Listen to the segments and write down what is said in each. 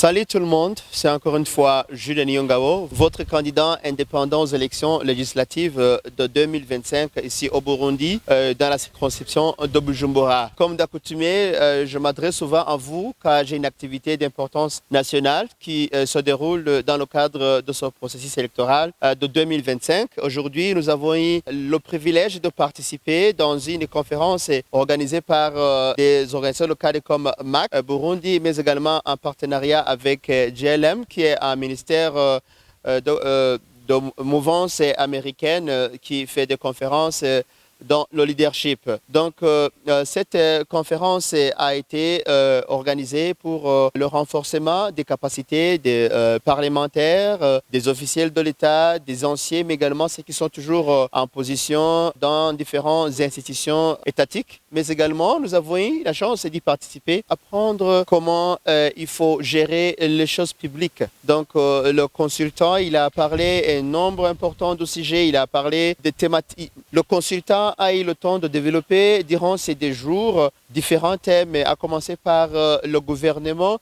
Salut tout le monde, c'est encore une fois Julien Nyongabo, votre candidat indépendant aux élections législatives de 2025 ici au Burundi, dans la circonscription de Bujumbura. Comme d'accoutumé, je m'adresse souvent à vous car j'ai une activité d'importance nationale qui se déroule dans le cadre de ce processus électoral de 2025. Aujourd'hui, nous avons eu le privilège de participer dans une conférence organisée par des organisations locales comme MAC Burundi, mais également en partenariat avec GLM, qui est un ministère de mouvance américaine qui fait des conférences dans le leadership. Donc, cette conférence a été organisée pour le renforcement des capacités des parlementaires, des officiels de l'État, des anciens, mais également ceux qui sont toujours en position dans différentes institutions étatiques. Mais également, nous avons eu la chance d'y participer, apprendre comment il faut gérer les choses publiques. Donc, le consultant, il a parlé un nombre important de sujets, il a parlé des thématiques. Le consultant a eu le temps de développer durant ces 2 jours différents thèmes, à commencer par le gouvernement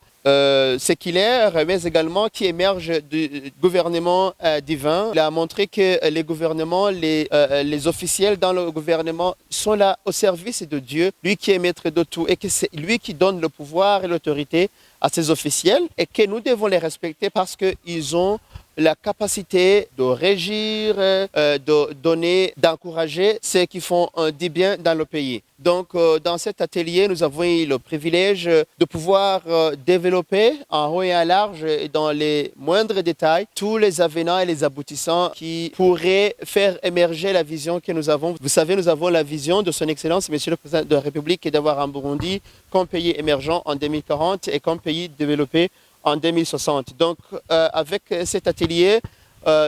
séculaire, mais également qui émerge du gouvernement divin. Il a montré que les gouvernements, les officiels dans le gouvernement sont là au service de Dieu, lui qui est maître de tout, et que c'est lui qui donne le pouvoir et l'autorité à ses officiels, et que nous devons les respecter parce qu'ils ont la capacité de régir, de donner, d'encourager ceux qui font du bien dans le pays. Donc, dans cet atelier, nous avons eu le privilège de pouvoir développer en haut et en large et dans les moindres détails tous les avenants et les aboutissants qui pourraient faire émerger la vision que nous avons. Vous savez, nous avons la vision de son Excellence, Monsieur le Président de la République, qui est d'avoir un Burundi comme pays émergent en 2040 et comme pays développé en 2060. Donc, avec cet atelier,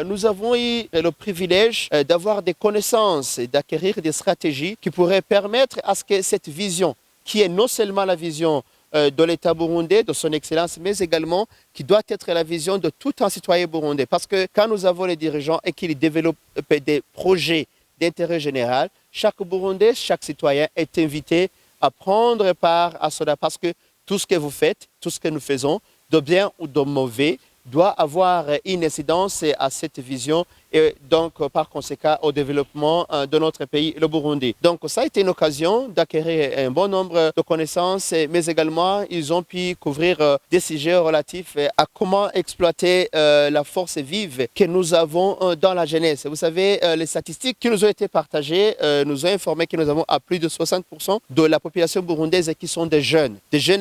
nous avons eu le privilège d'avoir des connaissances et d'acquérir des stratégies qui pourraient permettre à ce que cette vision, qui est non seulement la vision de l'État burundais, de son Excellence, mais également qui doit être la vision de tout un citoyen burundais. Parce que quand nous avons les dirigeants et qu'ils développent des projets d'intérêt général, chaque Burundais, chaque citoyen est invité à prendre part à cela. Parce que tout ce que vous faites, tout ce que nous faisons, de bien ou de mauvais, doit avoir une incidence à cette vision et donc par conséquent au développement de notre pays, le Burundi. Donc ça a été une occasion d'acquérir un bon nombre de connaissances, mais également ils ont pu couvrir des sujets relatifs à comment exploiter la force vive que nous avons dans la jeunesse. Vous savez, les statistiques qui nous ont été partagées nous ont informé que nous avons à plus de 60% de la population burundaise qui sont des jeunes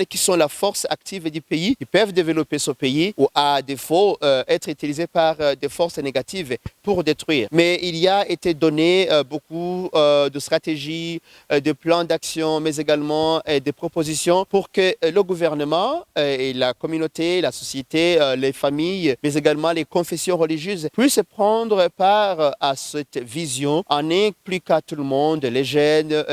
qui sont la force active du pays, qui peuvent développer ce pays ou à défaut être utilisés par des forces négatives pour détruire. Mais il y a été donné beaucoup de stratégies, de plans d'action, mais également des propositions pour que le gouvernement et la communauté, la société, les familles, mais également les confessions religieuses puissent prendre part à cette vision en impliquant tout le monde, les jeunes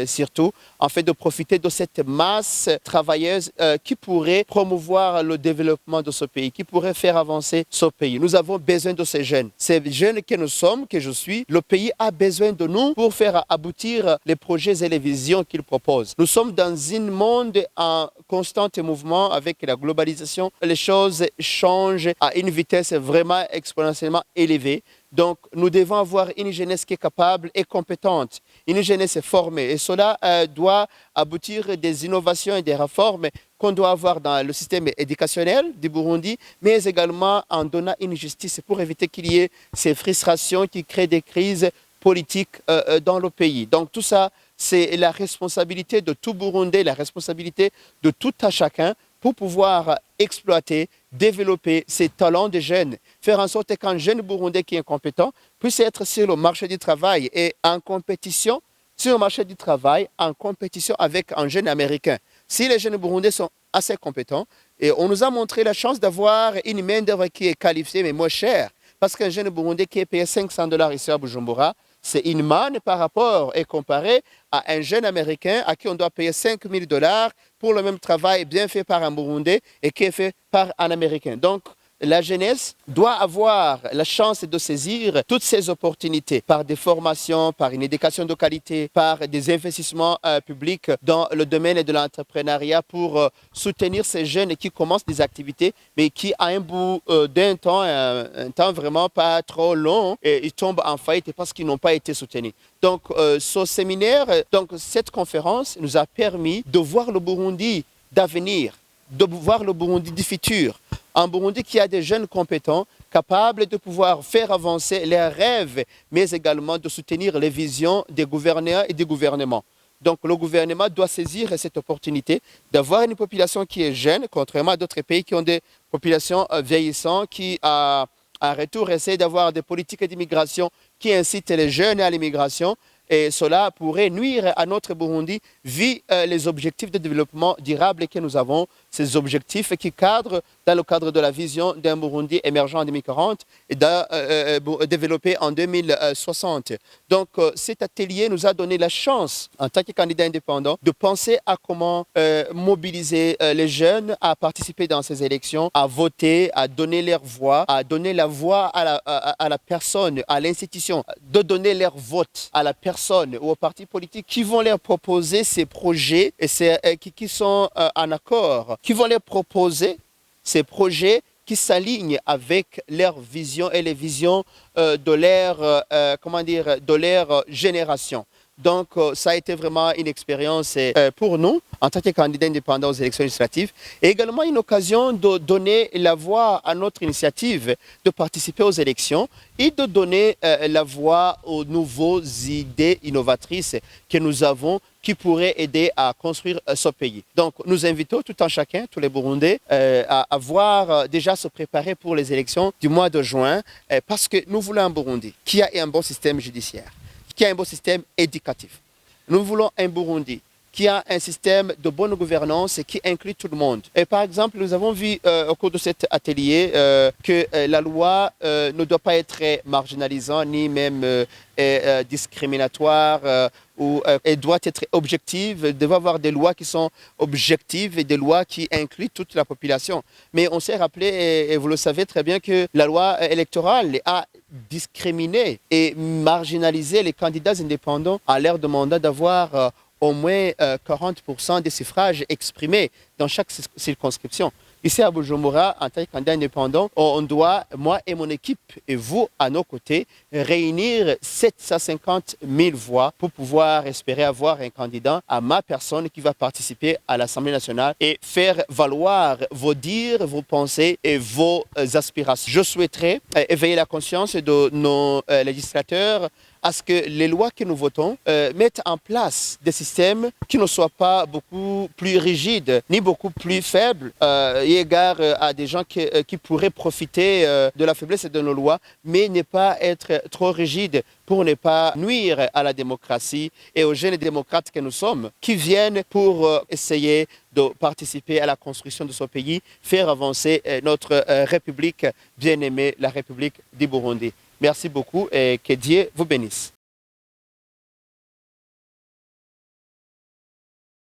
surtout, en fait de profiter de cette masse travailleuse qui pourrait promouvoir le développement de ce pays, qui pourrait faire avancer ce pays. Nous avons besoin de ces jeunes. Ces jeunes que nous sommes, que je suis, le pays a besoin de nous pour faire aboutir les projets et les visions qu'il propose. Nous sommes dans un monde en constant mouvement avec la globalisation. Les choses changent à une vitesse vraiment exponentiellement élevée. Donc, nous devons avoir une jeunesse qui est capable et compétente, une jeunesse formée. Et cela doit aboutir à des innovations et des réformes qu'on doit avoir dans le système éducationnel du Burundi, mais également en donnant une justice pour éviter qu'il y ait ces frustrations qui créent des crises politiques dans le pays. Donc, tout ça, c'est la responsabilité de tout Burundais, la responsabilité de tout un chacun pour pouvoir exploiter, développer ces talents de jeunes, faire en sorte qu'un jeune Burundais qui est compétent puisse être sur le marché du travail et en compétition, sur le marché du travail, en compétition avec un jeune Américain. Si les jeunes Burundais sont assez compétents, et on nous a montré la chance d'avoir une main-d'œuvre qui est qualifiée mais moins chère, parce qu'un jeune Burundais qui est payé $500 ici à Bujumbura, c'est une manne par rapport et comparé à un jeune Américain à qui on doit payer $5 000 pour le même travail bien fait par un Burundais et qui est fait par un Américain. Donc, la jeunesse doit avoir la chance de saisir toutes ces opportunités par des formations, par une éducation de qualité, par des investissements publics dans le domaine de l'entrepreneuriat pour soutenir ces jeunes qui commencent des activités, mais qui, à un bout d'un temps, un temps vraiment pas trop long, ils tombent en faillite parce qu'ils n'ont pas été soutenus. Donc, ce séminaire, cette conférence nous a permis de voir le Burundi d'avenir, de voir le Burundi du futur. Un Burundi qui a des jeunes compétents, capables de pouvoir faire avancer leurs rêves, mais également de soutenir les visions des gouverneurs et des gouvernements. Donc le gouvernement doit saisir cette opportunité d'avoir une population qui est jeune, contrairement à d'autres pays qui ont des populations vieillissantes, qui à retour essaient d'avoir des politiques d'immigration qui incitent les jeunes à l'immigration. Et cela pourrait nuire à notre Burundi vu les objectifs de développement durable que nous avons, ces objectifs qui cadrent dans le cadre de la vision d'un Burundi émergent en 2040 et développé en 2060. Donc cet atelier nous a donné la chance, en tant que candidat indépendant, de penser à comment mobiliser les jeunes à participer dans ces élections, à voter, à donner leur voix, à donner la voix à la personne, à l'institution, de donner leur vote à la personne ou aux partis politiques qui vont leur proposer ces projets et qui sont en accord, qui vont leur proposer ces projets qui s'alignent avec leurs visions et les visions de leur génération. Donc, ça a été vraiment une expérience pour nous, en tant que candidats indépendants aux élections législatives, et également une occasion de donner la voix à notre initiative de participer aux élections et de donner la voix aux nouvelles idées innovatrices que nous avons qui pourraient aider à construire ce pays. Donc, nous invitons tout un chacun, tous les Burundais, à déjà se préparer pour les élections du mois de juin, parce que nous voulons un Burundi qui a un bon système judiciaire, qui a un bon système éducatif. Nous voulons un Burundi qui a un système de bonne gouvernance et qui inclut tout le monde. Et par exemple, nous avons vu au cours de cet atelier que la loi ne doit pas être marginalisante ni même discriminatoire ou elle doit être objective. Il doit y avoir des lois qui sont objectives et des lois qui incluent toute la population. Mais on s'est rappelé, et vous le savez très bien, que la loi électorale a discriminé et marginalisé les candidats indépendants à leur demandant d'avoir au moins 40% des suffrages exprimés dans chaque circonscription. Ici à Bujumbura, en tant que candidat indépendant, on doit, moi et mon équipe, et vous à nos côtés, réunir 750 000 voix pour pouvoir espérer avoir un candidat à ma personne qui va participer à l'Assemblée nationale et faire valoir vos dires, vos pensées et vos aspirations. Je souhaiterais éveiller la conscience de nos législateurs à ce que les lois que nous votons mettent en place des systèmes qui ne soient pas beaucoup plus rigides ni beaucoup plus faibles égard à des gens qui pourraient profiter de la faiblesse de nos lois, mais ne pas être trop rigides pour ne pas nuire à la démocratie et aux jeunes démocrates que nous sommes, qui viennent pour essayer de participer à la construction de ce pays, faire avancer notre République bien-aimée, la République du Burundi. Merci beaucoup et que Dieu vous bénisse.